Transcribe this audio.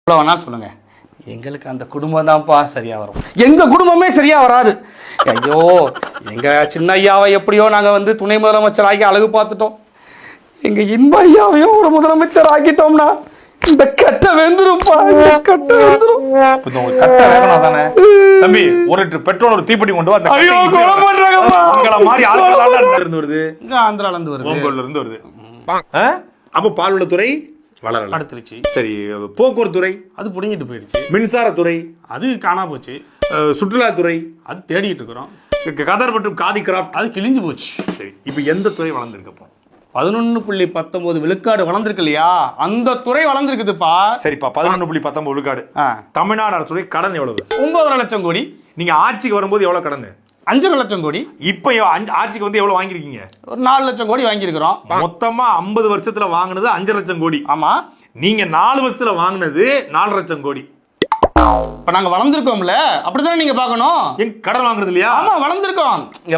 எவ்வளோ வேணாலும் சொல்லுங்க, எங்களுக்கு அந்த குடும்பம் தான்ப்பா சரியா வரும். எங்க குடும்பமே சரியா வராது. ஐயோ, எங்க சின்ன ஐயாவை எப்படியோ நாங்க வந்து துணை முதலமைச்சர் ஆகி அழகு பார்த்துட்டோம். எங்க இன்ப ஐயாவையும் ஒரு முதலமைச்சர் ஆக்கிட்டோம்னா இந்த கட்டை வெந்துரும்ப்பா, கட்டை வெந்துரும். கட்டை வேகணும் தானே தம்பி. ஒரு லிட்டர் பெட்ரோல் ஒரு தீப்பெட்டி கொண்டு வா. ஐயோ, கொலை பண்றாங்கப்பா. உங்கள மாதிரி ஆட்கள் இருந்து வருது, இங்க ஆந்திரால இருந்து வருது, ஓங்கோல்ல இருந்து வருது. அப்ப பால்வளத்துறை வளரல, அடுத்துருச்சு. சரி. போக்குவரத்து துறை அது புடிங்கிட்டு போயிடுச்சு. மின்சாரத்துறை அது காணா போச்சு. சுற்றுலாத்துறை அது தேடிட்டு இருக்கிறோம். கதர் மற்றும் காதி கிராஃப்ட் அது கிழிஞ்சு போச்சு. சரி, இப்ப எந்த துறை வளர்ந்துருக்கப்போ? 11.19 விழுக்காடு வளர்ந்துருக்கு இல்லையா, அந்த துறை வளர்ந்துருக்குதுப்பா. சரிப்பா, 11.19 விழுக்காடு. தமிழ்நாடு அரசுடைய கடன் எவ்வளவு? 9 லட்சம் கோடி. நீங்க ஆட்சிக்கு வரும்போது எவ்வளவு கடன்? 5 லட்சம் கோடி. இப்ப ஆட்சிக்கு வந்து எவ்வளவு வாங்கிருக்கீங்க? ஒரு 4 லட்சம் கோடி வாங்கியிருக்கிறோம். மொத்தமா 50 வருஷத்துல வாங்கினது 5 லட்சம் கோடி. ஆமா, நீங்க 4 வருஷத்துல வாங்கினது 4 லட்சம் கோடி. இப்ப நாங்க வளர்ந்துருக்கோம்ல, அப்படித்தானே நீங்க பாக்கணும். எங்க கடன் வாங்குறது இல்லையா? ஆமா, வளர்ந்துருக்கோம்.